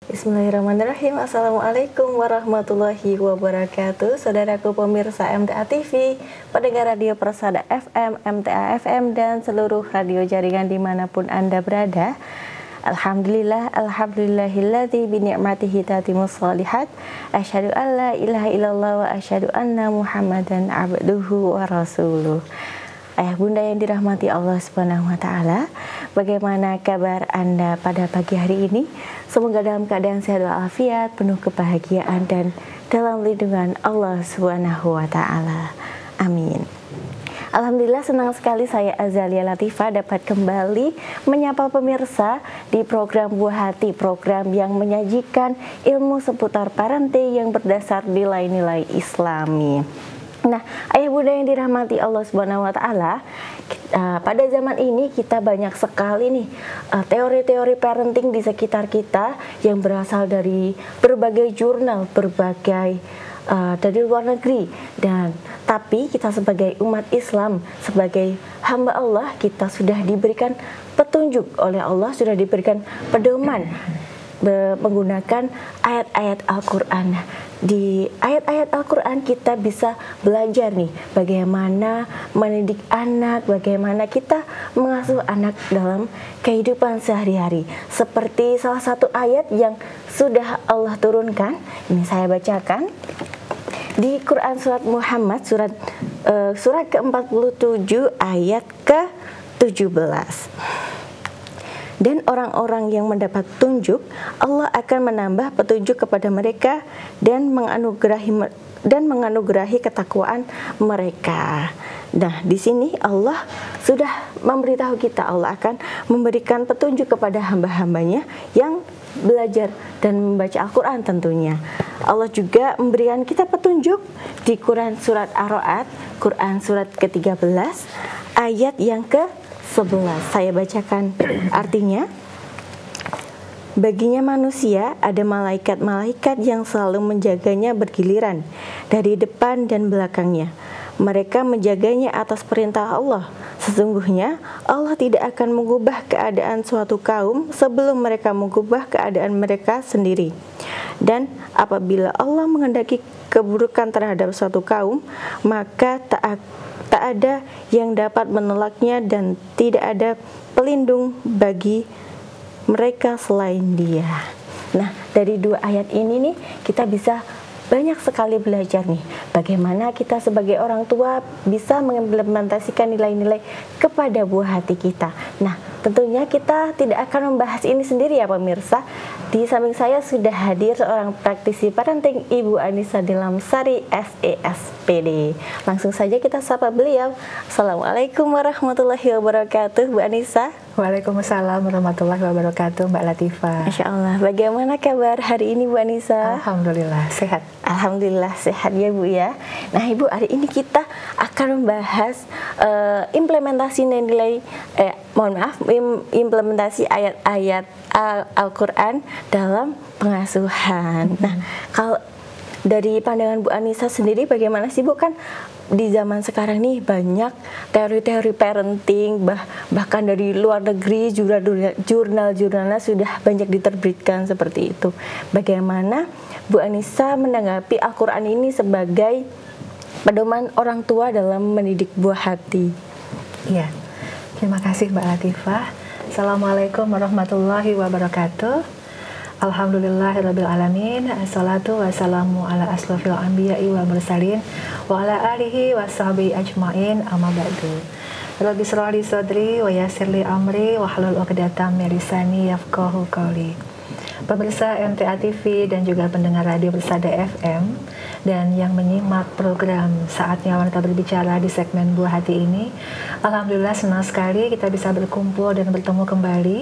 Bismillahirrahmanirrahim. Assalamualaikum warahmatullahi wabarakatuh. Saudaraku pemirsa MTA TV, pendengar radio Persada FM, MTA FM, dan seluruh radio jaringan dimanapun Anda berada. Alhamdulillah, alhamdulillahilladzi bini'matihi tatimmus shalihat. Asyhadu an la ilaha illallah wa asyhadu anna Muhammadan abduhu wa rasuluh. Ayah bunda yang dirahmati Allah Subhanahu wa taala, bagaimana kabar Anda pada pagi hari ini? Semoga dalam keadaan sehat walafiat, penuh kebahagiaan dan dalam lindungan Allah Subhanahu wa taala. Amin. Alhamdulillah, senang sekali saya Azalia Latifah dapat kembali menyapa pemirsa di program Buah Hati, program yang menyajikan ilmu seputar parenting yang berdasar nilai-nilai Islami. Nah, ayah bunda yang dirahmati Allah Subhanahu wa taala, pada zaman ini kita banyak sekali nih teori-teori parenting di sekitar kita yang berasal dari berbagai jurnal, dari luar negeri, dan tapi kita sebagai umat Islam, sebagai hamba Allah, kita sudah diberikan petunjuk oleh Allah, sudah diberikan pedoman menggunakan ayat-ayat Al-Quran. Di ayat-ayat Al-Quran kita bisa belajar nih bagaimana mendidik anak, bagaimana kita mengasuh anak dalam kehidupan sehari-hari. Seperti salah satu ayat yang sudah Allah turunkan, ini saya bacakan di Quran surat Muhammad, surat ke-47 ayat ke-17. Dan orang-orang yang mendapat petunjuk, Allah akan menambah petunjuk kepada mereka dan menganugerahi ketakwaan mereka. Nah, di sini Allah sudah memberitahu kita, Allah akan memberikan petunjuk kepada hamba-hambanya yang belajar dan membaca Al-Quran tentunya. Allah juga memberikan kita petunjuk di Quran surat Ar-Ra'd, Quran surat ke-13 ayat yang ke-11. Saya bacakan artinya. Baginya manusia ada malaikat-malaikat yang selalu menjaganya bergiliran dari depan dan belakangnya. Mereka menjaganya atas perintah Allah. Sesungguhnya Allah tidak akan mengubah keadaan suatu kaum sebelum mereka mengubah keadaan mereka sendiri. Dan apabila Allah menghendaki keburukan terhadap suatu kaum, maka tak ada yang dapat menolaknya dan tidak ada pelindung bagi mereka selain Dia. Nah, dari dua ayat ini nih kita bisa banyak sekali belajar nih bagaimana kita sebagai orang tua bisa mengimplementasikan nilai-nilai kepada buah hati kita. Nah, tentunya kita tidak akan membahas ini sendiri ya pemirsa. Di samping saya sudah hadir seorang praktisi parenting, Ibu Anissa Dilamsari SESPD. Langsung saja kita sapa beliau. Assalamualaikum warahmatullahi wabarakatuh, Bu Anissa. Waalaikumsalam warahmatullahi wabarakatuh, Mbak Latifah. Masya Allah, bagaimana kabar hari ini Bu Anissa? Alhamdulillah sehat. Alhamdulillah sehat ya Bu ya. Nah Ibu, hari ini kita akan membahas implementasi nilai implementasi ayat-ayat Al-Quran dalam pengasuhan. Nah, kalau dari pandangan Bu Anissa sendiri bagaimana sih Bu? Kan di zaman sekarang nih banyak teori-teori parenting, bahkan dari luar negeri jurnal-jurnalnya sudah banyak diterbitkan seperti itu. Bagaimana Bu Anissa menanggapi Al-Quran ini sebagai pedoman orang tua dalam mendidik buah hati? Iya, terima kasih Mbak Latifah. Assalamualaikum warahmatullahi wabarakatuh. Alhamdulillahirabbil alamin. Assalatu wassalamu ala asrofil anbiya'i wal mursalin wa ala alihi washabihi ajmain, amma ba'du. Rabbi shrah li sadri wa yassir li amri wahlul 'uqdatam min lisani yafqahu qawli. Pemirsa MTA TV dan juga pendengar radio Persada FM dan yang menyimak program Saatnya Wanita Berbicara di segmen Buah Hati ini, alhamdulillah senang sekali kita bisa berkumpul dan bertemu kembali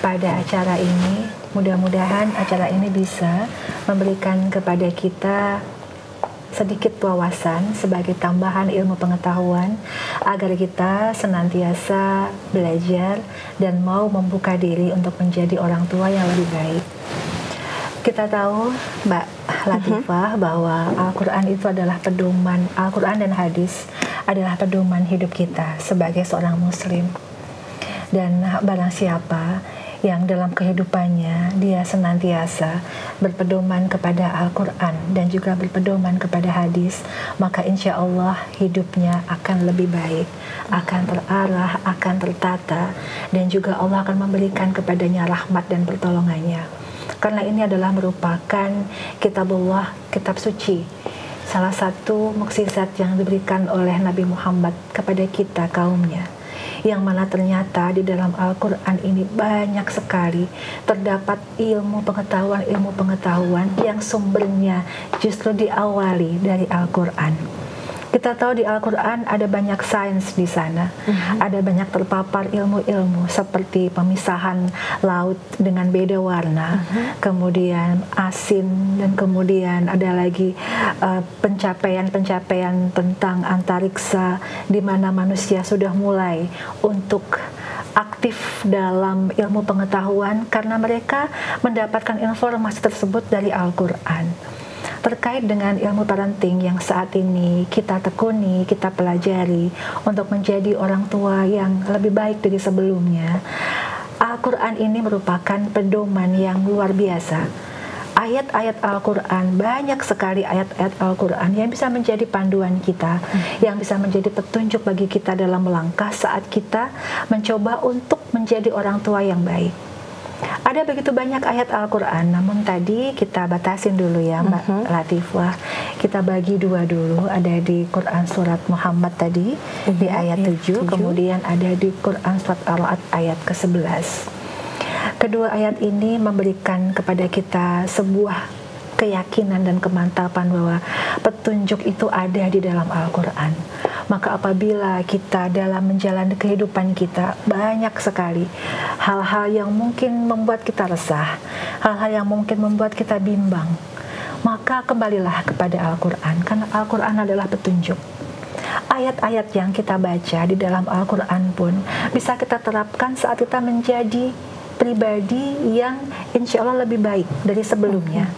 pada acara ini. Mudah-mudahan acara ini bisa memberikan kepada kita sedikit wawasan sebagai tambahan ilmu pengetahuan agar kita senantiasa belajar dan mau membuka diri untuk menjadi orang tua yang lebih baik. Kita tahu Mbak Latifah bahwa Al-Quran itu adalah pedoman, Al-Quran dan hadis adalah pedoman hidup kita sebagai seorang muslim. Dan barang siapa yang dalam kehidupannya dia senantiasa berpedoman kepada Al-Quran dan juga berpedoman kepada hadis, maka insya Allah hidupnya akan lebih baik, akan terarah, akan tertata, dan juga Allah akan memberikan kepadanya rahmat dan pertolongannya. Karena ini adalah merupakan kitabullah, kitab suci, salah satu mukjizat yang diberikan oleh Nabi Muhammad kepada kita kaumnya, yang mana ternyata di dalam Al-Quran ini banyak sekali terdapat ilmu pengetahuan yang sumbernya justru diawali dari Al-Quran. Kita tahu di Al-Quran ada banyak sains di sana, ada banyak terpapar ilmu-ilmu seperti pemisahan laut dengan beda warna, kemudian asin, dan kemudian ada lagi pencapaian-pencapaian tentang antariksa, di mana manusia sudah mulai untuk aktif dalam ilmu pengetahuan karena mereka mendapatkan informasi tersebut dari Al-Quran. Terkait dengan ilmu parenting yang saat ini kita tekuni, kita pelajari untuk menjadi orang tua yang lebih baik dari sebelumnya, Al-Quran ini merupakan pedoman yang luar biasa. Ayat-ayat Al-Quran, banyak sekali ayat-ayat Al-Quran yang bisa menjadi panduan kita, yang bisa menjadi petunjuk bagi kita dalam melangkah saat kita mencoba untuk menjadi orang tua yang baik. Ada begitu banyak ayat Al-Quran, namun tadi kita batasin dulu ya Mbak Latifah. Kita bagi dua dulu, ada di Quran Surat Muhammad tadi di ayat 7, kemudian ada di Quran Surat Ar-Ra'd ayat ke-11. Kedua ayat ini memberikan kepada kita sebuah keyakinan dan kemantapan bahwa petunjuk itu ada di dalam Al-Quran. Maka apabila kita dalam menjalani kehidupan kita banyak sekali hal-hal yang mungkin membuat kita resah, hal-hal yang mungkin membuat kita bimbang, maka kembalilah kepada Al-Quran, karena Al-Quran adalah petunjuk. Ayat-ayat yang kita baca di dalam Al-Quran pun bisa kita terapkan saat kita menjadi pribadi yang insya Allah lebih baik dari sebelumnya.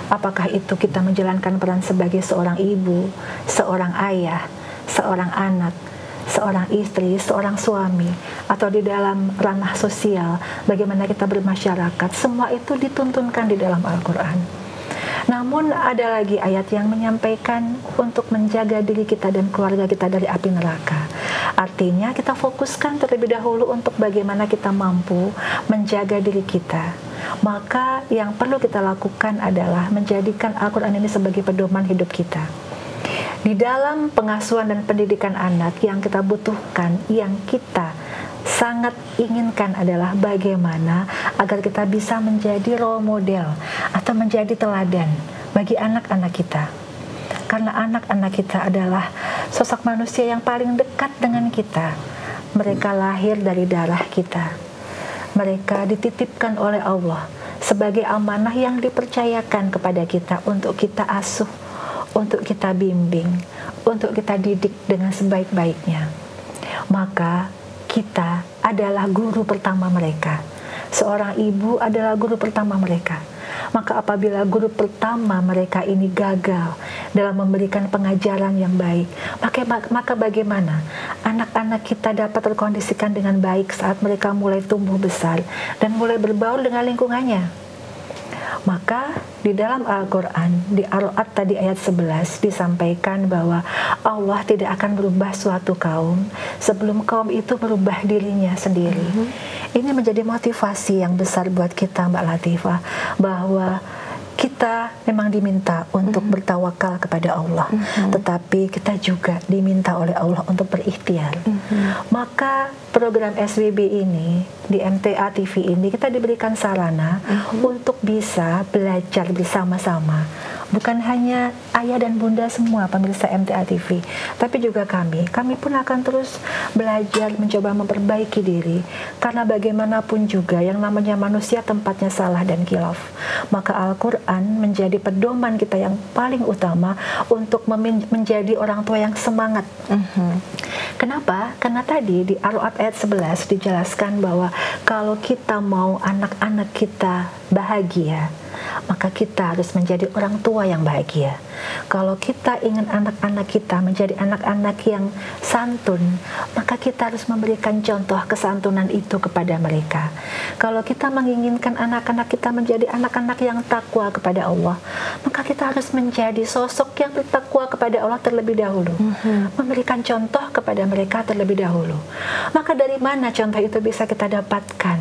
Apakah itu kita menjalankan peran sebagai seorang ibu, seorang ayah, seorang anak, seorang istri, seorang suami, atau di dalam ranah sosial, bagaimana kita bermasyarakat, semua itu dituntunkan di dalam Al-Quran. Namun ada lagi ayat yang menyampaikan untuk menjaga diri kita dan keluarga kita dari api neraka. Artinya kita fokuskan terlebih dahulu untuk bagaimana kita mampu menjaga diri kita. Maka yang perlu kita lakukan adalah menjadikan Al-Quran ini sebagai pedoman hidup kita. Di dalam pengasuhan dan pendidikan anak yang kita butuhkan, yang kita sangat inginkan adalah bagaimana agar kita bisa menjadi role model atau menjadi teladan bagi anak-anak kita. Karena anak-anak kita adalah sosok manusia yang paling dekat dengan kita. Mereka lahir dari darah kita. Mereka dititipkan oleh Allah sebagai amanah yang dipercayakan kepada kita untuk kita asuh, untuk kita bimbing, untuk kita didik dengan sebaik-baiknya. Maka kita adalah guru pertama mereka. Seorang ibu adalah guru pertama mereka. Maka apabila guru pertama mereka ini gagal dalam memberikan pengajaran yang baik, maka bagaimana anak-anak kita dapat terkondisikan dengan baik saat mereka mulai tumbuh besar dan mulai berbaur dengan lingkungannya? Maka di dalam Al-Quran, di Ar-Ra'd tadi ayat 11 disampaikan bahwa Allah tidak akan berubah suatu kaum sebelum kaum itu merubah dirinya sendiri. Ini menjadi motivasi yang besar buat kita Mbak Latifah, bahwa kita memang diminta untuk bertawakal kepada Allah, tetapi kita juga diminta oleh Allah untuk berikhtiar. Maka program SWB ini, di MTA TV ini, kita diberikan sarana untuk bisa belajar bersama-sama. Bukan hanya ayah dan bunda semua pemirsa MTA TV, tapi juga kami pun akan terus belajar, mencoba memperbaiki diri. Karena bagaimanapun juga yang namanya manusia tempatnya salah dan khilaf. Maka Al-Quran menjadi pedoman kita yang paling utama untuk menjadi orang tua yang semangat. Kenapa? Karena tadi di Ar-Ra'd ayat 11 dijelaskan bahwa kalau kita mau anak-anak kita bahagia, maka kita harus menjadi orang tua yang bahagia. Kalau kita ingin anak-anak kita menjadi anak-anak yang santun, maka kita harus memberikan contoh kesantunan itu kepada mereka. Kalau kita menginginkan anak-anak kita menjadi anak-anak yang takwa kepada Allah, maka kita harus menjadi sosok yang bertakwa kepada Allah terlebih dahulu, memberikan contoh kepada mereka terlebih dahulu. Maka dari mana contoh itu bisa kita dapatkan?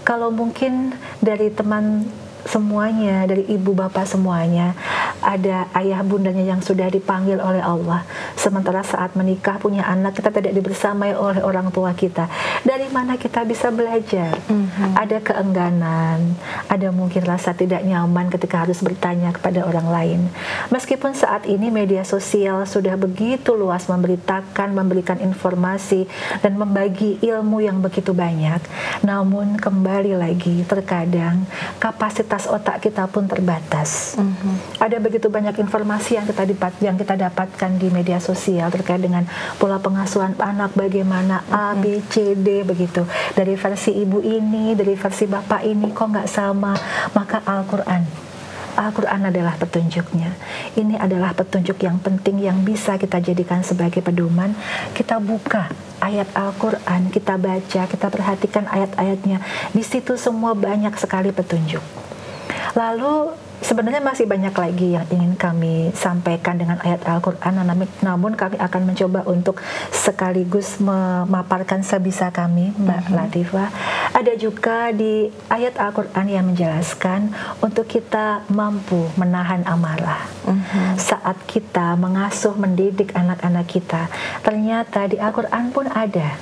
Kalau mungkin dari teman semuanya, dari ibu bapak semuanya, ada ayah bundanya yang sudah dipanggil oleh Allah, sementara saat menikah punya anak kita tidak dibersamai oleh orang tua kita. Dari mana kita bisa belajar? Ada keengganan, ada mungkin rasa tidak nyaman ketika harus bertanya kepada orang lain. Meskipun saat ini media sosial sudah begitu luas memberitakan, memberikan informasi dan membagi ilmu yang begitu banyak, namun kembali lagi terkadang kapasitas otak kita pun terbatas. Ada begitu banyak informasi yang kita dapatkan di media sosial terkait dengan pola pengasuhan anak, bagaimana A, B, C, D begitu. Dari versi ibu ini, dari versi bapak ini kok nggak sama. Maka Al-Quran adalah petunjuknya. Ini adalah petunjuk yang penting yang bisa kita jadikan sebagai pedoman. Kita buka ayat Al-Quran, kita baca, kita perhatikan ayat-ayatnya. Di situ semua banyak sekali petunjuk. Lalu sebenarnya masih banyak lagi yang ingin kami sampaikan dengan ayat Al-Quran, namun kami akan mencoba untuk sekaligus memaparkan sebisa kami, Mbak Latifah. Ada juga di ayat Al-Quran yang menjelaskan untuk kita mampu menahan amarah. Saat kita mengasuh, mendidik anak-anak kita, ternyata di Al-Quran pun ada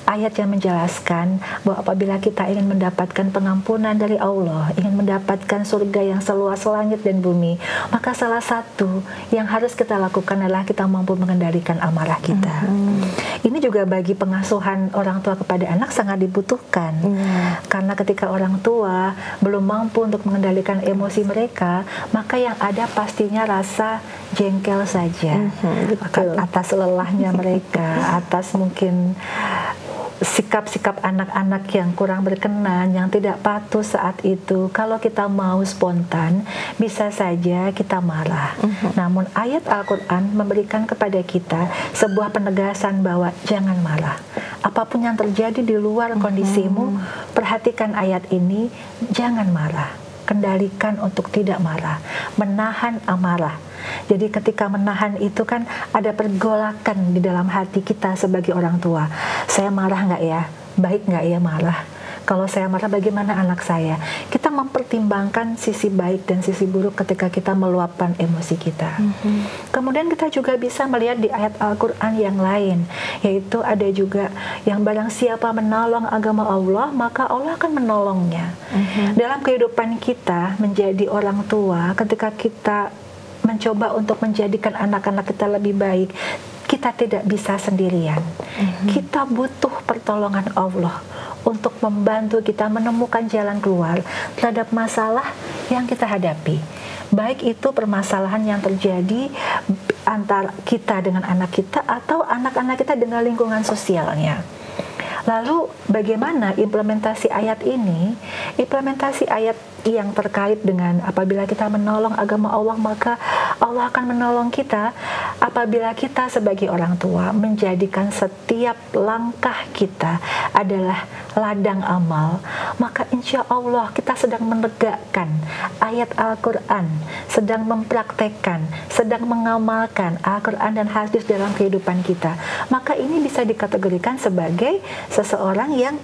ayat yang menjelaskan bahwa apabila kita ingin mendapatkan pengampunan dari Allah, ingin mendapatkan surga yang seluas langit dan bumi, maka salah satu yang harus kita lakukan adalah kita mampu mengendalikan amarah kita. Ini juga bagi pengasuhan orang tua kepada anak sangat dibutuhkan. Karena ketika orang tua belum mampu untuk mengendalikan emosi mereka, maka yang ada pastinya rasa jengkel saja atas lelahnya mereka, atas mungkin sikap-sikap anak-anak yang kurang berkenan, yang tidak patuh saat itu. Kalau kita mau spontan, bisa saja kita marah. Namun ayat Al-Quran memberikan kepada kita sebuah penegasan bahwa jangan marah. Apapun yang terjadi di luar kondisimu, perhatikan ayat ini, jangan marah. Kendalikan untuk tidak marah, menahan amarah. Jadi ketika menahan itu kan ada pergolakan di dalam hati kita sebagai orang tua. Saya marah nggak ya? Baik nggak ya marah? Kalau saya marah bagaimana anak saya? Kita mempertimbangkan sisi baik dan sisi buruk ketika kita meluapkan emosi kita. Kemudian kita juga bisa melihat di ayat Al-Quran yang lain, yaitu ada juga yang barang siapa menolong agama Allah, maka Allah akan menolongnya. Dalam kehidupan kita menjadi orang tua, ketika kita mencoba untuk menjadikan anak-anak kita lebih baik, kita tidak bisa sendirian. Kita butuh pertolongan Allah untuk membantu kita menemukan jalan keluar terhadap masalah yang kita hadapi. Baik itu permasalahan yang terjadi antara kita dengan anak kita atau anak-anak kita dengan lingkungan sosialnya. Lalu bagaimana implementasi ayat ini? Implementasi ayat yang terkait dengan apabila kita menolong agama Allah, maka Allah akan menolong kita apabila kita sebagai orang tua menjadikan setiap langkah kita adalah ladang amal. Maka insya Allah kita sedang menegakkan ayat Al-Quran, sedang mempraktekkan, sedang mengamalkan Al-Quran dan hadis dalam kehidupan kita. Maka ini bisa dikategorikan sebagai seseorang yang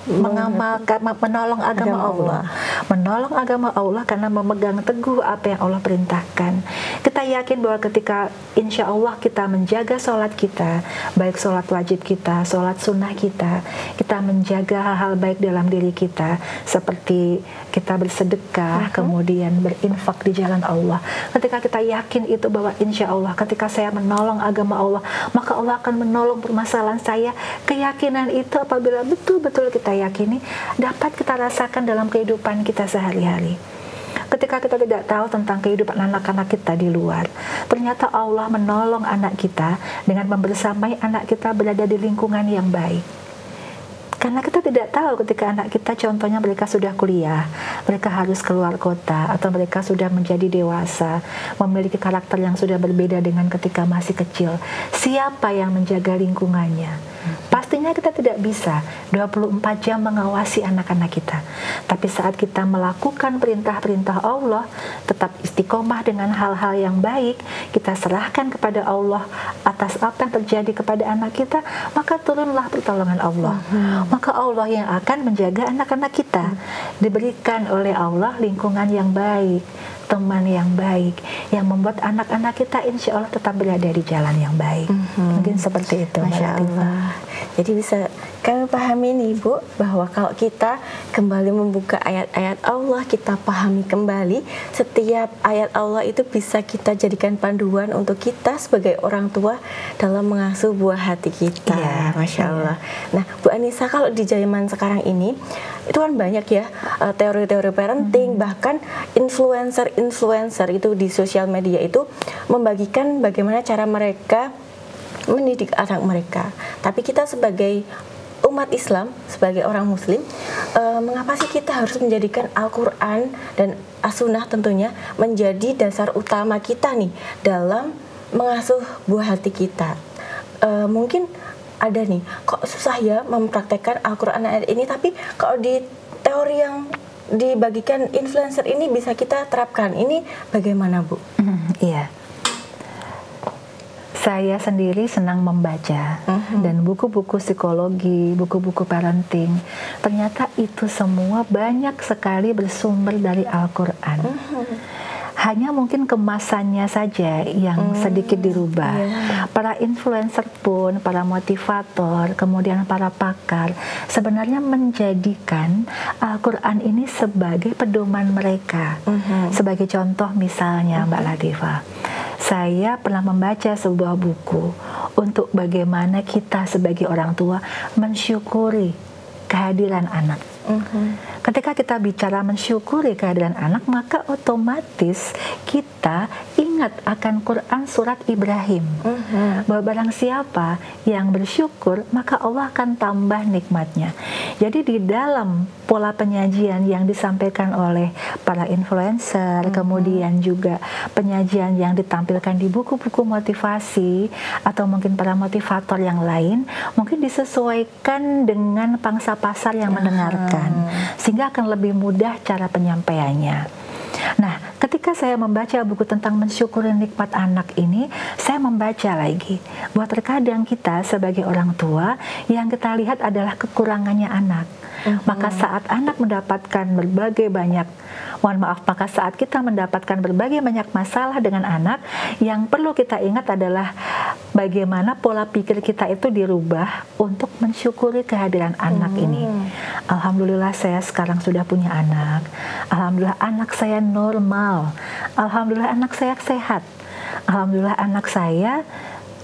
mengamalkan, menolong agama Allah. Menolong agama Allah karena memegang teguh apa yang Allah perintahkan. Kita yakin bahwa ketika insya Allah kita menjaga sholat kita, baik sholat wajib kita, sholat sunnah kita menjaga hal-hal baik dalam diri kita, seperti kita bersedekah, kemudian berinfak di jalan Allah. Ketika kita yakin itu bahwa insya Allah ketika saya menolong agama Allah, maka Allah akan menolong permasalahan saya. Keyakinan itu apabila betul-betul kita yakini, dapat kita rasakan dalam kehidupan kita sehari-hari. Ketika kita tidak tahu tentang kehidupan anak-anak kita di luar, ternyata Allah menolong anak kita dengan membersamai anak kita berada di lingkungan yang baik. Karena kita tidak tahu ketika anak kita contohnya mereka sudah kuliah, mereka harus keluar kota, atau mereka sudah menjadi dewasa, memiliki karakter yang sudah berbeda dengan ketika masih kecil. Siapa yang menjaga lingkungannya? Pastinya kita tidak bisa 24 jam mengawasi anak-anak kita. Tapi saat kita melakukan perintah-perintah Allah, tetap istiqomah dengan hal-hal yang baik, kita serahkan kepada Allah atas apa yang terjadi kepada anak kita, maka turunlah pertolongan Allah. Maka Allah yang akan menjaga anak-anak kita. Diberikan oleh Allah lingkungan yang baik, teman yang baik, yang membuat anak-anak kita insya Allah tetap berada di jalan yang baik. Mungkin seperti itu. Masya Allah. Jadi bisa kami pahami nih Bu, bahwa kalau kita kembali membuka ayat-ayat Allah, kita pahami kembali, setiap ayat Allah itu bisa kita jadikan panduan untuk kita sebagai orang tua dalam mengasuh buah hati kita. Ya, Masya Allah. Nah Bu Anissa, kalau di zaman sekarang ini itu kan banyak ya teori-teori parenting, bahkan influencer itu di sosial media itu membagikan bagaimana cara mereka mendidik anak mereka. Tapi kita sebagai umat Islam, sebagai orang Muslim, mengapa sih kita harus menjadikan Al-Quran dan As-Sunnah tentunya menjadi dasar utama kita nih dalam mengasuh buah hati kita? Mungkin ada nih, kok susah ya mempraktekkan Al-Quran ayat ini, tapi kalau di teori yang dibagikan influencer ini bisa kita terapkan. Ini bagaimana Bu? Iya. Saya sendiri senang membaca dan buku-buku psikologi, buku-buku parenting. Ternyata itu semua banyak sekali bersumber dari Al-Quran. Hanya mungkin kemasannya saja yang sedikit dirubah. Para influencer pun, para motivator, kemudian para pakar sebenarnya menjadikan Al-Quran ini sebagai pedoman mereka. Sebagai contoh misalnya Mbak Latifah, saya pernah membaca sebuah buku untuk bagaimana kita sebagai orang tua mensyukuri kehadiran anak. Ketika kita bicara mensyukuri kehadiran anak, maka otomatis kita ingat akan Quran surat Ibrahim, bahwa barang siapa yang bersyukur maka Allah akan tambah nikmatnya. Jadi di dalam pola penyajian yang disampaikan oleh para influencer, kemudian juga penyajian yang ditampilkan di buku-buku motivasi atau mungkin para motivator yang lain, mungkin disesuaikan dengan pangsa pasar yang mendengarkan, sehingga akan lebih mudah cara penyampaiannya. Nah, ketika saya membaca buku tentang mensyukuri nikmat anak ini, saya membaca lagi bahwa terkadang kita sebagai orang tua yang kita lihat adalah kekurangannya anak. Maka saat anak mendapatkan berbagai banyak, maka saat kita mendapatkan berbagai banyak masalah dengan anak, yang perlu kita ingat adalah bagaimana pola pikir kita itu dirubah untuk mensyukuri kehadiran anak ini. Alhamdulillah saya sekarang sudah punya anak. Alhamdulillah anak saya normal. Alhamdulillah anak saya sehat. Alhamdulillah anak saya,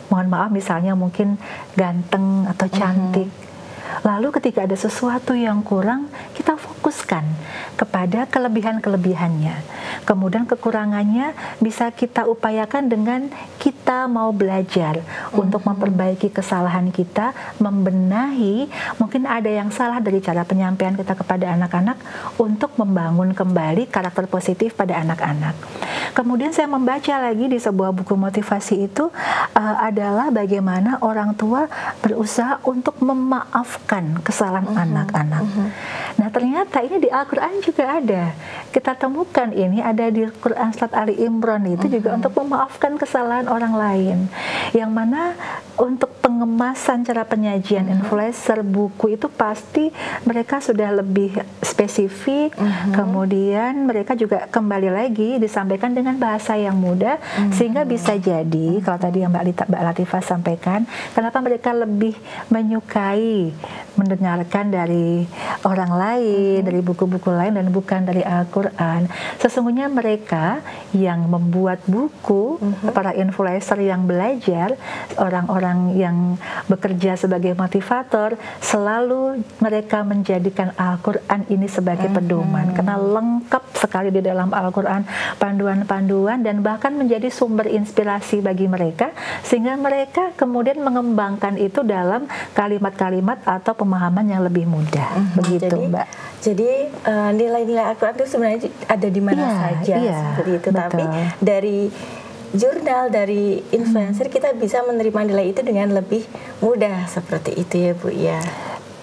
mohon maaf misalnya mungkin ganteng atau cantik. Lalu ketika ada sesuatu yang kurang, kita fokuskan kepada kelebihan-kelebihannya. Kemudian kekurangannya bisa kita upayakan dengan kita mau belajar untuk memperbaiki kesalahan kita, membenahi mungkin ada yang salah dari cara penyampaian kita kepada anak-anak untuk membangun kembali karakter positif pada anak-anak. Kemudian saya membaca lagi di sebuah buku motivasi itu adalah bagaimana orang tua berusaha untuk memaafkan kesalahan anak-anak. Nah ternyata ini di Al-Quran juga ada. Kita temukan ini ada di Quran Surat Ali Imran itu juga untuk memaafkan kesalahan orang lain. Yang mana untuk pengemasan cara penyajian influencer buku itu pasti mereka sudah lebih spesifik. Kemudian mereka juga kembali lagi disampaikan dengan bahasa yang mudah, sehingga bisa jadi kalau tadi yang Mbak Latifah sampaikan, kenapa mereka lebih menyukai mendengarkan dari orang lain, dari buku-buku lain dan bukan dari Al-Quran. Sesungguhnya mereka yang membuat buku, para influencer yang belajar, orang-orang yang bekerja sebagai motivator, selalu mereka menjadikan Al-Quran ini sebagai pedoman, karena lengkap sekali di dalam Al-Quran panduan-panduan dan bahkan menjadi sumber inspirasi bagi mereka, sehingga mereka kemudian mengembangkan itu dalam kalimat-kalimat atau pemahaman yang lebih mudah. Begitu, jadi, Mbak. Jadi nilai-nilai Al-Quran itu sebenarnya ada di mana saja seperti itu. Betul. Tapi dari jurnal, dari influencer kita bisa menerima nilai itu dengan lebih mudah seperti itu ya Bu ya.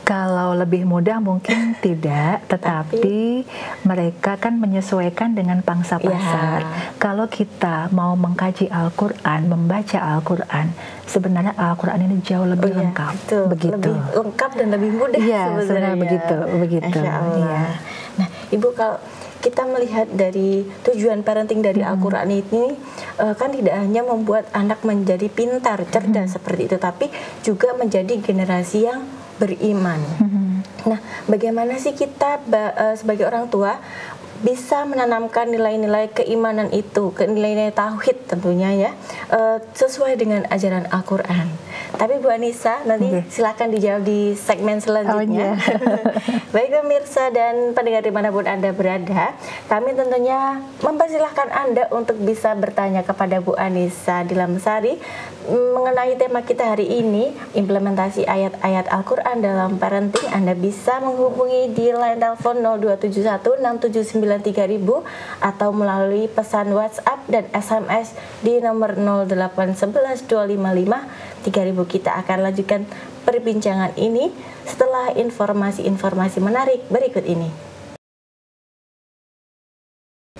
Kalau lebih mudah mungkin tidak, tetapi mereka kan menyesuaikan dengan pangsa pasar. Kalau kita mau mengkaji Al-Quran, membaca Al-Quran, sebenarnya Al-Quran ini jauh lebih lengkap. Betul. Begitu. Lebih lengkap dan lebih mudah sebenarnya. Begitu. Masya Allah. Nah, Ibu, kalau kita melihat dari tujuan parenting dari Al-Quran ini kan tidak hanya membuat anak menjadi pintar, cerdas seperti itu, tapi juga menjadi generasi yang beriman. Nah, bagaimana sih kita sebagai orang tua bisa menanamkan nilai-nilai keimanan itu, nilai-nilai tauhid tentunya ya, sesuai dengan ajaran Al-Quran. Tapi Bu Anissa, nanti silakan dijawab di segmen selanjutnya. Baik pemirsa dan pendengar dimanapun Anda berada, kami tentunya mempersilahkan Anda untuk bisa bertanya kepada Bu Anissa Dilamsari mengenai tema kita hari ini, implementasi ayat-ayat Al-Quran dalam parenting. Anda bisa menghubungi di line telepon 02716793.000 atau melalui pesan WhatsApp dan SMS di nomor 08112553000. Kita akan lanjutkan perbincangan ini setelah informasi-informasi menarik berikut ini.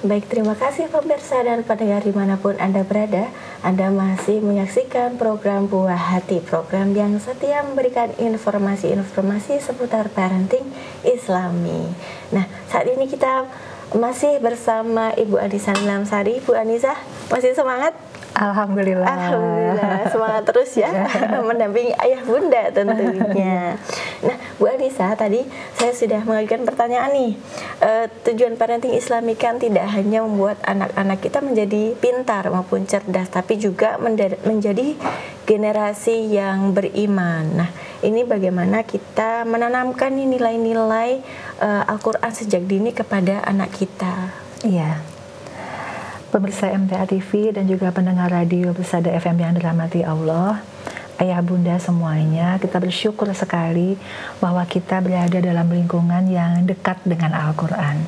Baik, terima kasih pemirsa dan pendengar dimanapun Anda berada. Anda masih menyaksikan program Buah Hati, program yang setia memberikan informasi-informasi seputar parenting Islami. Nah, saat ini kita masih bersama Ibu Anissa Dilamsari. Bu Anissa, masih semangat? Alhamdulillah. Alhamdulillah, semangat terus ya mendampingi ayah bunda tentunya. Nah, Bu Anissa, tadi saya sudah mengajukan pertanyaan nih. Tujuan parenting Islami kan tidak hanya membuat anak-anak kita menjadi pintar maupun cerdas, tapi juga menjadi generasi yang beriman. Nah, ini bagaimana kita menanamkan nilai-nilai Al-Quran sejak dini kepada anak kita. Iya. Pemirsa MTA TV dan juga pendengar radio Persada FM yang dirahmati Allah, ayah bunda semuanya, kita bersyukur sekali bahwa kita berada dalam lingkungan yang dekat dengan Al-Quran.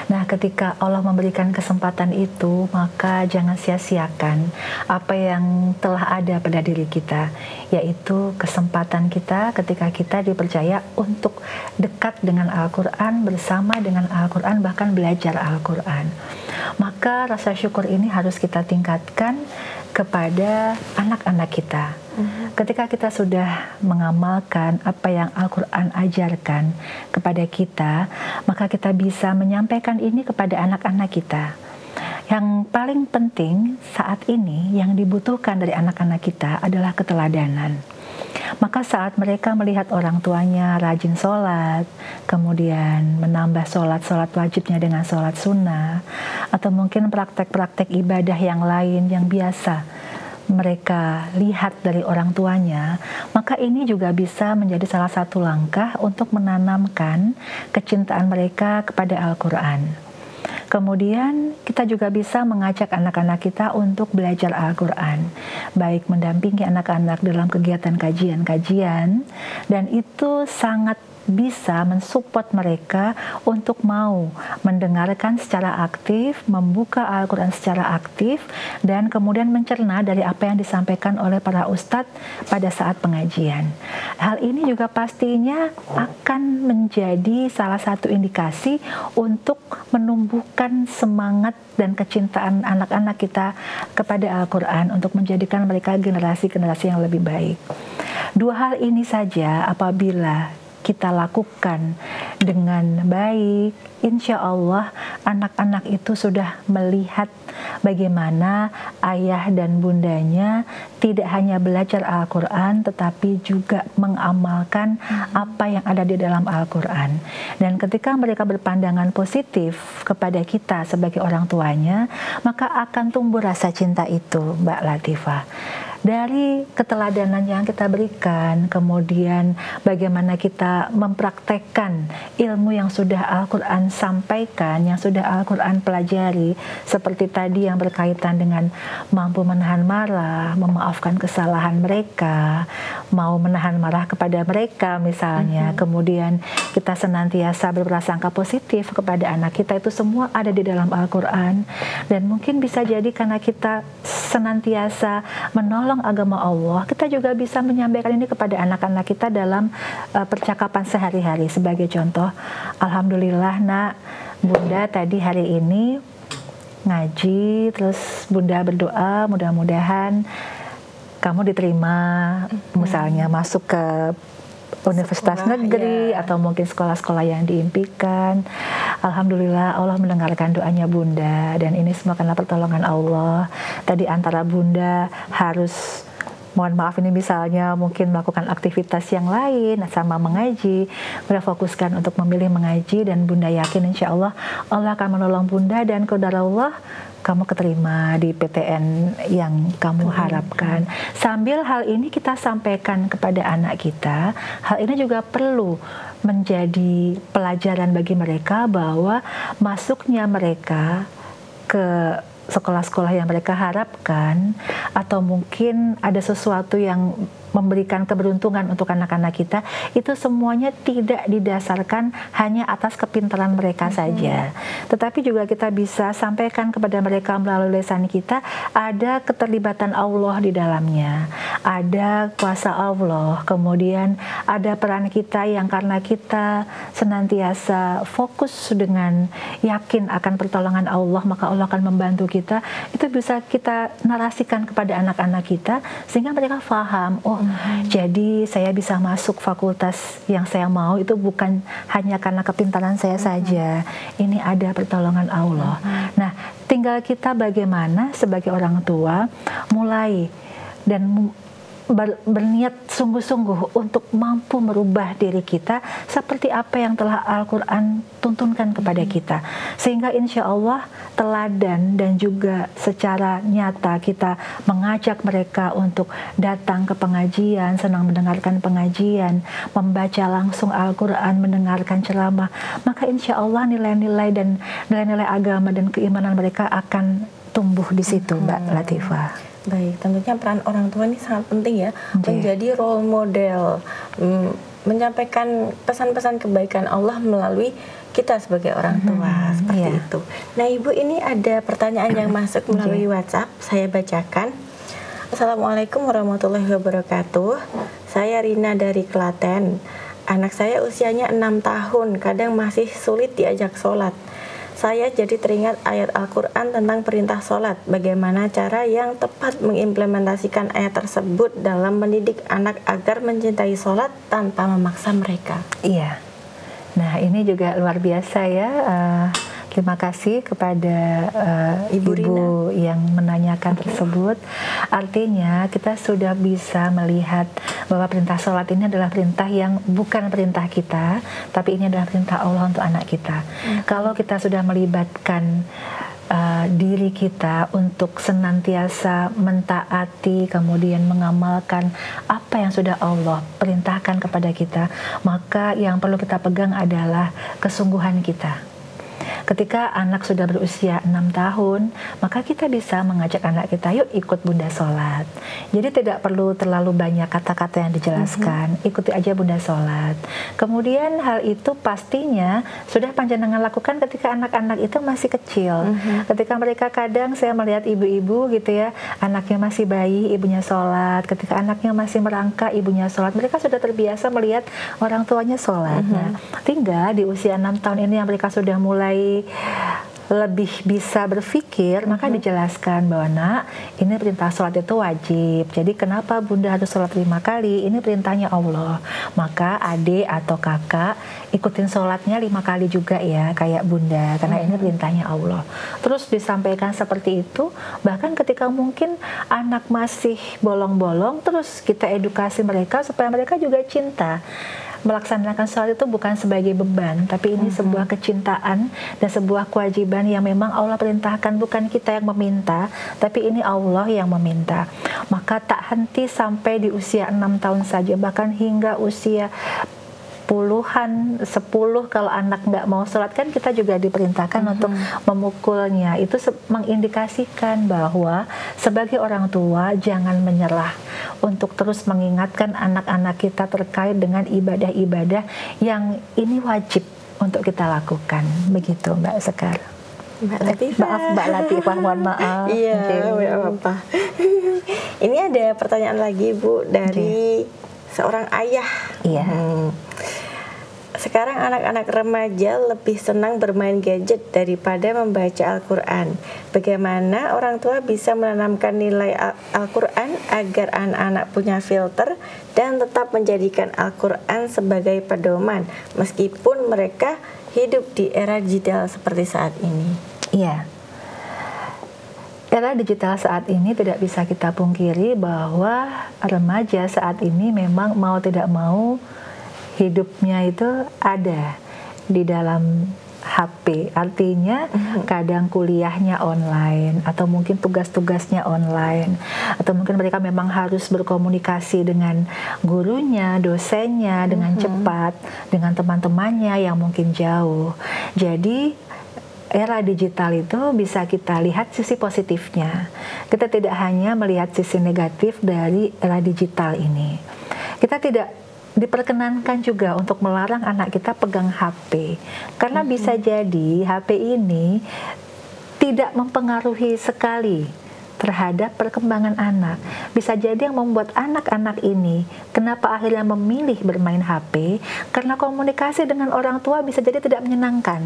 Nah, ketika Allah memberikan kesempatan itu, maka jangan sia-siakan apa yang telah ada pada diri kita, yaitu kesempatan kita ketika kita dipercaya untuk dekat dengan Al-Quran, bersama dengan Al-Quran, bahkan belajar Al-Quran. Maka rasa syukur ini harus kita tingkatkan kepada anak-anak kita. Ketika kita sudah mengamalkan apa yang Al-Quran ajarkan kepada kita, maka kita bisa menyampaikan ini kepada anak-anak kita. Yang paling penting saat ini yang dibutuhkan dari anak-anak kita adalah keteladanan. Maka saat mereka melihat orang tuanya rajin sholat, kemudian menambah sholat wajibnya dengan sholat sunnah, atau mungkin praktek-praktek ibadah yang lain yang biasa mereka lihat dari orang tuanya, maka ini juga bisa menjadi salah satu langkah untuk menanamkan kecintaan mereka kepada Al-Quran. Kemudian kita juga bisa mengajak anak-anak kita untuk belajar Al-Quran, baik mendampingi anak-anak dalam kegiatan kajian-kajian, dan itu sangat bisa mensupport mereka untuk mau mendengarkan secara aktif, membuka Al-Quran secara aktif, dan kemudian mencerna dari apa yang disampaikan oleh para ustadz pada saat pengajian. Hal ini juga pastinya akan menjadi salah satu indikasi untuk menumbuhkan semangat dan kecintaan anak-anak kita kepada Al-Quran untuk menjadikan mereka generasi-generasi yang lebih baik. Dua hal ini saja apabila kita lakukan dengan baik, insya Allah anak-anak itu sudah melihat bagaimana ayah dan bundanya tidak hanya belajar Al-Quran, tetapi juga mengamalkan apa yang ada di dalam Al-Quran. Dan ketika mereka berpandangan positif kepada kita sebagai orang tuanya, maka akan tumbuh rasa cinta itu, Mbak Latifah. Dari keteladanan yang kita berikan, kemudian bagaimana kita mempraktekkan ilmu yang sudah Al-Quran Al-Quran sampaikan, yang sudah Al-Quran pelajari, seperti tadi yang berkaitan dengan mampu menahan marah, memaafkan kesalahan mereka, mau menahan marah kepada mereka misalnya, kemudian kita senantiasa berprasangka positif kepada anak kita, itu semua ada di dalam Al-Quran. Dan mungkin bisa jadi karena kita senantiasa menolong agama Allah, kita juga bisa menyampaikan ini kepada anak-anak kita dalam percakapan sehari-hari. Sebagai contoh, alhamdulillah nak, Bunda tadi hari ini ngaji, terus Bunda berdoa mudah-mudahan kamu diterima, misalnya masuk ke universitas negeri atau mungkin sekolah-sekolah yang diimpikan. Alhamdulillah Allah mendengarkan doanya Bunda, dan ini semua karena pertolongan Allah. Tadi antara Bunda harus, mohon maaf ini misalnya mungkin melakukan aktivitas yang lain sama mengaji, Bunda fokuskan untuk memilih mengaji, dan Bunda yakin insya Allah Allah akan menolong Bunda, dan qadarullah kamu keterima di PTN yang kamu harapkan. Sambil hal ini kita sampaikan kepada anak kita, hal ini juga perlu menjadi pelajaran bagi mereka bahwa masuknya mereka ke sekolah-sekolah yang mereka harapkan, atau mungkin ada sesuatu yang memberikan keberuntungan untuk anak-anak kita, itu semuanya tidak didasarkan hanya atas kepintaran mereka saja, tetapi juga kita bisa sampaikan kepada mereka melalui lisan kita, ada keterlibatan Allah di dalamnya, ada kuasa Allah, kemudian ada peran kita yang karena kita senantiasa fokus dengan yakin akan pertolongan Allah, maka Allah akan membantu kita. Itu bisa kita narasikan kepada anak-anak kita sehingga mereka paham, oh jadi saya bisa masuk fakultas yang saya mau itu bukan hanya karena kepintaran saya saja, ini ada pertolongan Allah. Nah, tinggal kita bagaimana sebagai orang tua mulai dan berniat sungguh-sungguh untuk mampu merubah diri kita seperti apa yang telah Al-Quran tuntunkan kepada kita, sehingga insya Allah teladan dan juga secara nyata kita mengajak mereka untuk datang ke pengajian, senang mendengarkan pengajian, membaca langsung Al-Quran, mendengarkan ceramah, maka insya Allah nilai-nilai dan nilai-nilai agama dan keimanan mereka akan tumbuh di situ, Mbak Latifah. Baik, tentunya peran orang tua ini sangat penting ya, menjadi role model, menyampaikan pesan-pesan kebaikan Allah melalui kita sebagai orang tua, seperti itu. Nah Ibu, ini ada pertanyaan yang masuk melalui WhatsApp, saya bacakan. Assalamualaikum warahmatullahi wabarakatuh, saya Rina dari Klaten. Anak saya usianya 6 tahun, kadang masih sulit diajak sholat. Saya jadi teringat ayat Al-Quran tentang perintah sholat. Bagaimana cara yang tepat mengimplementasikan ayat tersebut dalam mendidik anak agar mencintai sholat tanpa memaksa mereka? Iya, nah ini juga luar biasa ya. Terima kasih kepada Ibu yang menanyakan tersebut. Artinya kita sudah bisa melihat bahwa perintah sholat ini adalah perintah yang bukan perintah kita, tapi ini adalah perintah Allah untuk anak kita. Kalau kita sudah melibatkan diri kita untuk senantiasa mentaati, kemudian mengamalkan apa yang sudah Allah perintahkan kepada kita, maka yang perlu kita pegang adalah kesungguhan kita. Ketika anak sudah berusia 6 tahun, maka kita bisa mengajak anak kita, yuk ikut Bunda sholat. Jadi tidak perlu terlalu banyak kata-kata yang dijelaskan, ikuti aja Bunda sholat. Kemudian hal itu pastinya sudah panjenengan lakukan ketika anak-anak itu masih kecil. Ketika mereka, kadang saya melihat ibu-ibu gitu ya, anaknya masih bayi, ibunya sholat. Ketika anaknya masih merangka, ibunya sholat. Mereka sudah terbiasa melihat orang tuanya sholat. Nah, tinggal di usia 6 tahun ini yang mereka sudah mulai lebih bisa berpikir, maka dijelaskan bahwa nak, ini perintah sholat itu wajib. Jadi kenapa Bunda harus sholat 5 kali? Ini perintahnya Allah. Maka adik atau kakak ikutin sholatnya 5 kali juga ya, kayak Bunda, karena ini perintahnya Allah. Terus disampaikan seperti itu. Bahkan ketika mungkin anak masih bolong-bolong, terus kita edukasi mereka supaya mereka juga cinta. Melaksanakan sholat itu bukan sebagai beban, tapi ini sebuah kecintaan dan sebuah kewajiban yang memang Allah perintahkan, bukan kita yang meminta, tapi ini Allah yang meminta. Maka tak henti sampai di usia 6 tahun saja, bahkan hingga usia 10 kalau anak nggak mau sholat kan kita juga diperintahkan untuk memukulnya. Itu mengindikasikan bahwa sebagai orang tua jangan menyerah untuk terus mengingatkan anak-anak kita terkait dengan ibadah-ibadah yang ini wajib untuk kita lakukan. Begitu Mbak Sekar. Mbak Latifah. Maaf Mbak Latifah, mohon maaf. Iya, nggak apa-apa. Ini ada pertanyaan lagi Bu dari seorang ayah. Iya. Sekarang anak-anak remaja lebih senang bermain gadget daripada membaca Al-Quran. Bagaimana orang tua bisa menanamkan nilai Al-Quran agar anak-anak punya filter dan tetap menjadikan Al-Quran sebagai pedoman meskipun mereka hidup di era digital seperti saat ini? Iya. Era digital saat ini tidak bisa kita pungkiri bahwa remaja saat ini memang mau tidak mau hidupnya itu ada di dalam HP. Artinya kadang kuliahnya online atau mungkin tugas-tugasnya online atau mungkin mereka memang harus berkomunikasi dengan gurunya, dosennya dengan cepat, dengan teman-temannya yang mungkin jauh. Jadi era digital itu bisa kita lihat sisi positifnya. Kita tidak hanya melihat sisi negatif dari era digital ini. Kita tidak diperkenankan juga untuk melarang anak kita pegang HP. Karena bisa jadi HP ini tidak mempengaruhi sekali terhadap perkembangan anak. Bisa jadi yang membuat anak-anak ini kenapa akhirnya memilih bermain HP, karena komunikasi dengan orang tua bisa jadi tidak menyenangkan.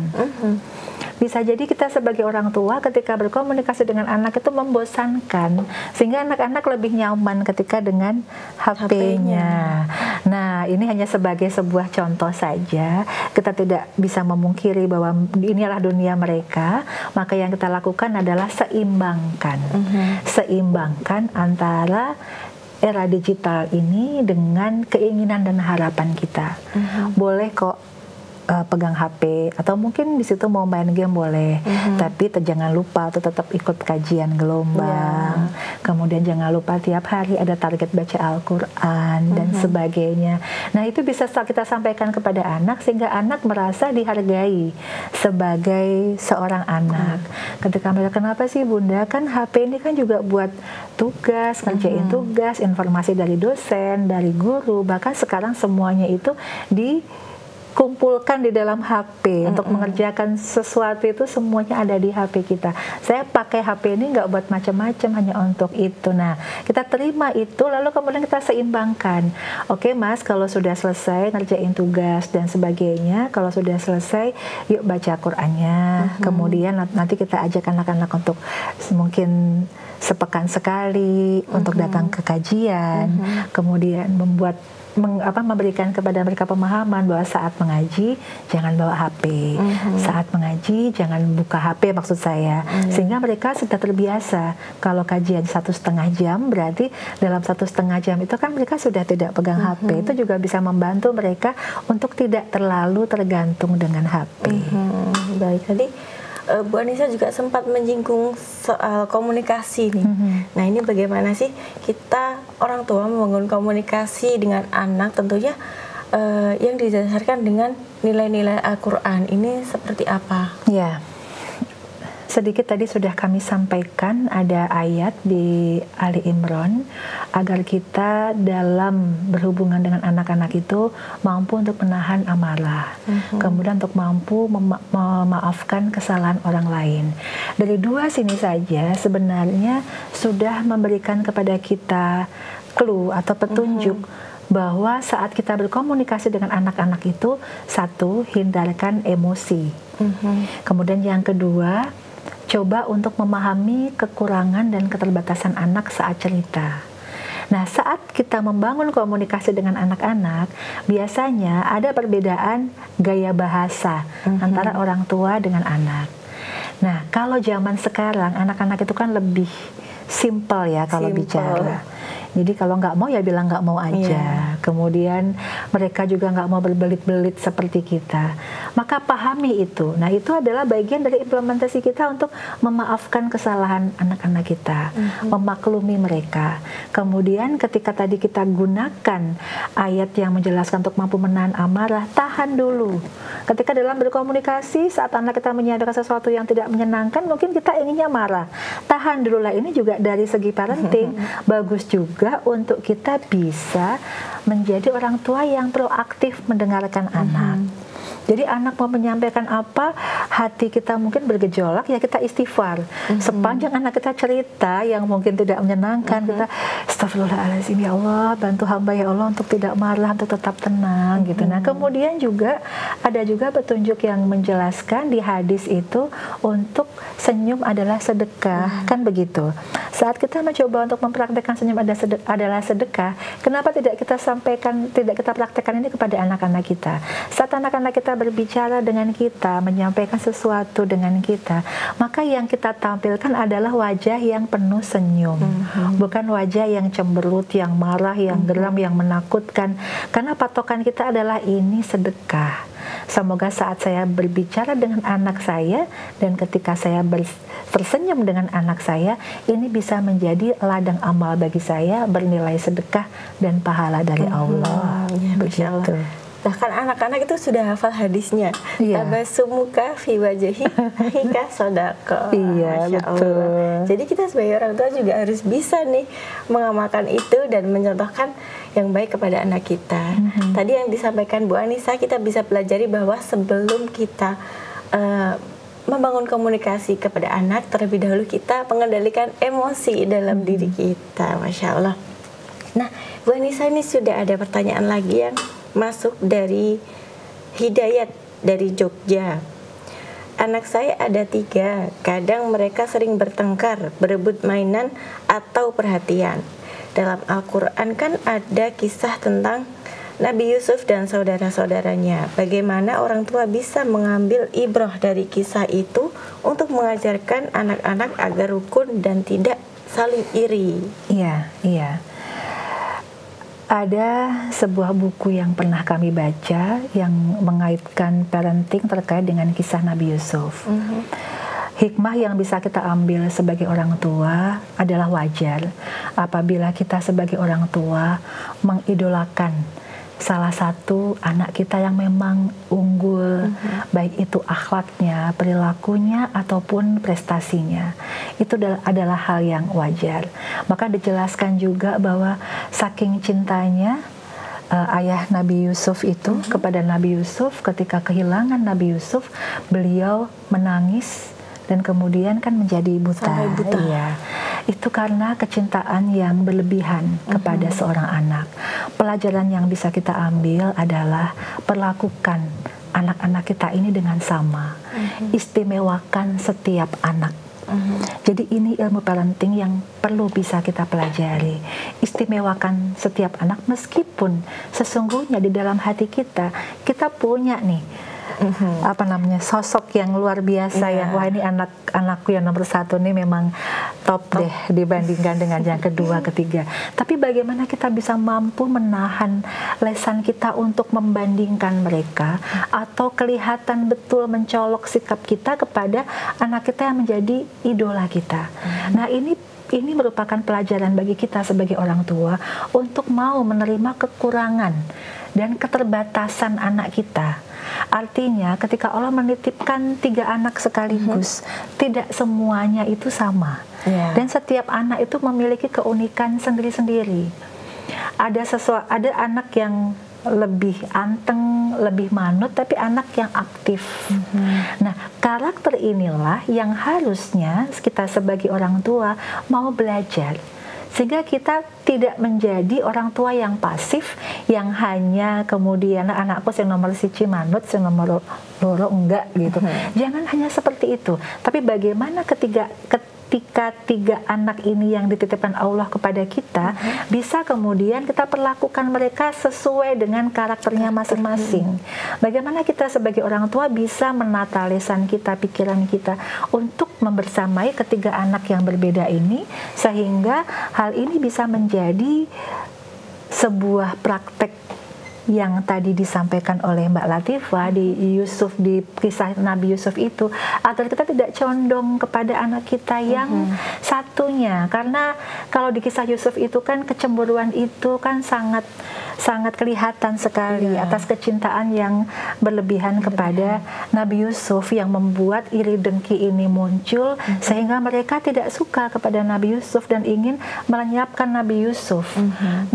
Bisa jadi kita sebagai orang tua ketika berkomunikasi dengan anak itu membosankan, sehingga anak-anak lebih nyaman ketika dengan HP-nya. Nah, ini hanya sebagai sebuah contoh saja. Kita tidak bisa memungkiri bahwa inilah dunia mereka, maka yang kita lakukan adalah seimbangkan. Seimbangkan antara era digital ini dengan keinginan dan harapan kita. Boleh kok pegang HP atau mungkin di situ mau main game boleh, tapi jangan lupa tuh tetap ikut kajian gelombang. Kemudian jangan lupa tiap hari ada target baca Al-Quran dan sebagainya. Nah, itu bisa kita sampaikan kepada anak sehingga anak merasa dihargai sebagai seorang anak. Ketika mereka, kenapa sih Bunda, kan HP ini kan juga buat tugas, ngerjain tugas, informasi dari dosen, dari guru, bahkan sekarang semuanya itu kumpulkan di dalam HP. Untuk mengerjakan sesuatu itu semuanya ada di HP kita. Saya pakai HP ini nggak buat macam-macam, hanya untuk itu. Nah, kita terima itu, lalu kemudian kita seimbangkan. Oke Mas, kalau sudah selesai ngerjain tugas dan sebagainya, kalau sudah selesai yuk baca Qur'annya. Kemudian nanti kita ajak anak-anak untuk mungkin sepekan sekali untuk datang ke kajian. Kemudian memberikan kepada mereka pemahaman bahwa saat mengaji jangan bawa HP, saat mengaji jangan buka HP, maksud saya, sehingga mereka sudah terbiasa. Kalau kajian 1,5 jam, berarti dalam 1,5 jam itu kan mereka sudah tidak pegang HP. Itu juga bisa membantu mereka untuk tidak terlalu tergantung dengan HP. Baik, tadi Bu Anissa juga sempat menyinggung soal komunikasi nih. Nah, ini bagaimana sih kita orang tua membangun komunikasi dengan anak, tentunya yang didasarkan dengan nilai-nilai Al-Quran ini seperti apa? Ya, sedikit tadi sudah kami sampaikan, ada ayat di Ali Imran agar kita dalam berhubungan dengan anak-anak itu mampu untuk menahan amarah, kemudian untuk mampu memaafkan kesalahan orang lain. Dari dua sini saja sebenarnya sudah memberikan kepada kita clue atau petunjuk bahwa saat kita berkomunikasi dengan anak-anak itu, satu, hindarkan emosi. Kemudian yang kedua, coba untuk memahami kekurangan dan keterbatasan anak saat cerita. Nah, saat kita membangun komunikasi dengan anak-anak, biasanya ada perbedaan gaya bahasa antara orang tua dengan anak. Nah, kalau zaman sekarang, anak-anak itu kan lebih simple ya kalau bicara. Jadi kalau nggak mau ya bilang nggak mau aja. kemudian mereka juga nggak mau berbelit-belit seperti kita. Maka pahami itu. Nah, itu adalah bagian dari implementasi kita untuk memaafkan kesalahan anak-anak kita, memaklumi mereka. Kemudian ketika tadi kita gunakan ayat yang menjelaskan untuk mampu menahan amarah, tahan dulu. Ketika dalam berkomunikasi, saat anak kita menyadari sesuatu yang tidak menyenangkan, mungkin kita inginnya marah. Tahan dulu lah. Ini juga dari segi parenting bagus juga untuk kita bisa menjadi orang tua yang proaktif mendengarkan anak. Jadi anak mau menyampaikan apa, hati kita mungkin bergejolak, ya kita istighfar. Sepanjang anak kita cerita yang mungkin tidak menyenangkan, kita astagfirullahaladzim, ya Allah, bantu hamba ya Allah untuk tidak marah, untuk tetap tenang gitu. Nah, kemudian juga ada juga petunjuk yang menjelaskan di hadis itu untuk senyum adalah sedekah, kan begitu. Saat kita mencoba untuk mempraktekkan senyum adalah sedekah, kenapa tidak kita sampaikan, tidak kita praktekkan ini kepada anak-anak kita? Saat anak-anak kita berbicara dengan kita, menyampaikan sesuatu dengan kita, maka yang kita tampilkan adalah wajah yang penuh senyum, bukan wajah yang cemberut, yang marah, yang geram, yang menakutkan. Karena patokan kita adalah ini sedekah. Semoga saat saya berbicara dengan anak saya dan ketika saya tersenyum dengan anak saya, ini bisa menjadi ladang amal bagi saya, bernilai sedekah dan pahala dari Allah. Ya, begitu. Bahkan anak-anak itu sudah hafal hadisnya. Tabassumuka fi wajhi hika sodako. Iya, betul. Jadi kita sebagai orang tua juga harus bisa nih mengamalkan itu dan mencontohkan yang baik kepada anak kita. Tadi yang disampaikan Bu Anissa, kita bisa pelajari bahwa sebelum kita membangun komunikasi kepada anak, terlebih dahulu kita mengendalikan emosi dalam diri kita. Masya Allah. Nah, Bu Anissa, ini sudah ada pertanyaan lagi yang masuk dari Hidayat dari Jogja. Anak saya ada 3, kadang mereka sering bertengkar, berebut mainan atau perhatian. Dalam Al-Quran kan ada kisah tentang Nabi Yusuf dan saudara-saudaranya. Bagaimana orang tua bisa mengambil ibrah dari kisah itu untuk mengajarkan anak-anak agar rukun dan tidak saling iri? Iya. Ada sebuah buku yang pernah kami baca yang mengaitkan parenting terkait dengan kisah Nabi Yusuf. Hikmah yang bisa kita ambil sebagai orang tua adalah wajar apabila kita sebagai orang tua mengidolakan salah satu anak kita yang memang unggul, baik itu akhlaknya, perilakunya, ataupun prestasinya. Itu adalah hal yang wajar. Maka dijelaskan juga bahwa saking cintanya ayah Nabi Yusuf itu kepada Nabi Yusuf, ketika kehilangan Nabi Yusuf, beliau menangis dan kemudian kan menjadi buta. Iya. Itu karena kecintaan yang berlebihan kepada seorang anak. Pelajaran yang bisa kita ambil adalah perlakukan anak-anak kita ini dengan sama. Istimewakan setiap anak. Jadi ini ilmu parenting yang perlu bisa kita pelajari. Istimewakan setiap anak meskipun sesungguhnya di dalam hati kita punya nih sosok yang luar biasa, yang wah ini anakku yang nomor 1 nih memang top deh dibandingkan dengan yang kedua, ketiga. Tapi bagaimana kita bisa mampu menahan lesan kita untuk membandingkan mereka atau kelihatan betul mencolok sikap kita kepada anak kita yang menjadi idola kita. Nah, ini merupakan pelajaran bagi kita sebagai orang tua untuk mau menerima kekurangan dan keterbatasan anak kita. Artinya ketika Allah menitipkan 3 anak sekaligus, tidak semuanya itu sama. Dan setiap anak itu memiliki keunikan sendiri-sendiri. Ada anak yang lebih anteng, lebih manut, tapi anak yang aktif. Nah, karakter inilah yang harusnya kita sebagai orang tua mau belajar, sehingga kita tidak menjadi orang tua yang pasif, yang hanya kemudian anakku yang nomor 1 manut, yang nomor 2 enggak gitu. Jangan hanya seperti itu. Tapi bagaimana ketika 3 anak ini yang dititipkan Allah kepada kita, bisa kemudian kita perlakukan mereka sesuai dengan karakternya masing-masing. Bagaimana kita sebagai orang tua bisa menata lisan kita, pikiran kita untuk membersamai 3 anak yang berbeda ini, sehingga hal ini bisa menjadi sebuah praktek yang tadi disampaikan oleh Mbak Latifah di kisah Nabi Yusuf itu, agar kita tidak condong kepada anak kita yang satunya, karena kalau di kisah Yusuf itu kan kecemburuan itu kan sangat kelihatan sekali atas kecintaan yang berlebihan kepada Nabi Yusuf, yang membuat iri dengki ini muncul sehingga mereka tidak suka kepada Nabi Yusuf dan ingin melenyapkan Nabi Yusuf.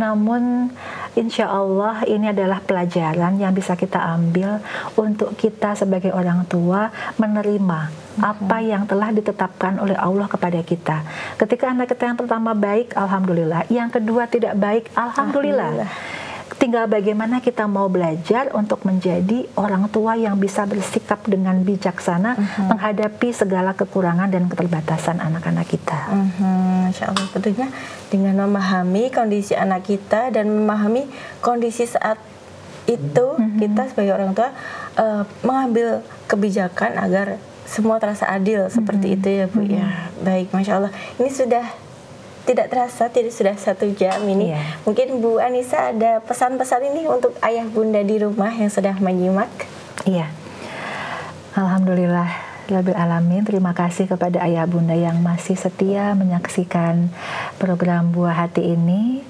Namun insya Allah ini adalah pelajaran yang bisa kita ambil untuk kita sebagai orang tua menerima apa yang telah ditetapkan oleh Allah kepada kita. Ketika anak kita yang pertama baik, alhamdulillah. Yang kedua tidak baik, alhamdulillah. Tinggal bagaimana kita mau belajar untuk menjadi orang tua yang bisa bersikap dengan bijaksana menghadapi segala kekurangan dan keterbatasan anak-anak kita. Masya Allah, tentunya dengan memahami kondisi anak kita dan memahami kondisi saat itu, kita sebagai orang tua mengambil kebijakan agar semua terasa adil, seperti itu ya Bu. Ya, baik, Masya Allah. Ini sudah tidak terasa, sudah 1 jam ini. Mungkin Bu Anissa ada pesan-pesan ini untuk ayah bunda di rumah yang sudah menyimak. Iya, alhamdulillah Rabbil Alamin. Terima kasih kepada ayah bunda yang masih setia menyaksikan program Buah Hati ini.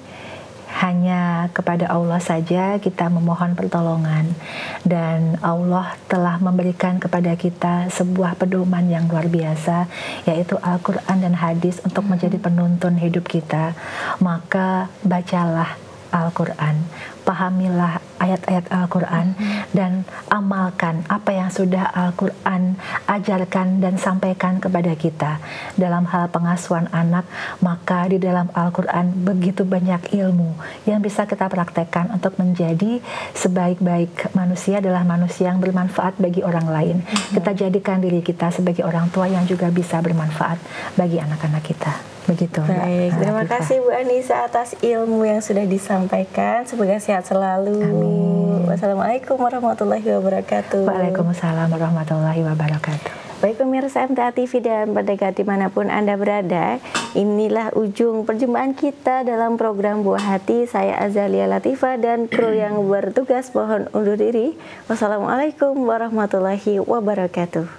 Hanya kepada Allah saja kita memohon pertolongan, dan Allah telah memberikan kepada kita sebuah pedoman yang luar biasa, yaitu Al-Quran dan hadis untuk menjadi penuntun hidup kita. Maka bacalah Al-Quran, pahamilah ayat-ayat Al-Quran, dan amalkan apa yang sudah Al-Quran ajarkan dan sampaikan kepada kita. Dalam hal pengasuhan anak, maka di dalam Al-Quran begitu banyak ilmu yang bisa kita praktekkan untuk menjadi sebaik-baik manusia adalah manusia yang bermanfaat bagi orang lain. Kita jadikan diri kita sebagai orang tua yang juga bisa bermanfaat bagi anak-anak kita. Begitu. Baik, terima kasih Bu Anissa atas ilmu yang sudah disampaikan. Semoga sehat selalu. Amin. Wassalamualaikum warahmatullahi wabarakatuh. Waalaikumsalam warahmatullahi wabarakatuh. Baik pemirsa MTA TV dan pendengar dimanapun Anda berada, inilah ujung perjumpaan kita dalam program Buah Hati. Saya Azalia Latifah dan kru yang bertugas mohon undur diri. Wassalamualaikum warahmatullahi wabarakatuh.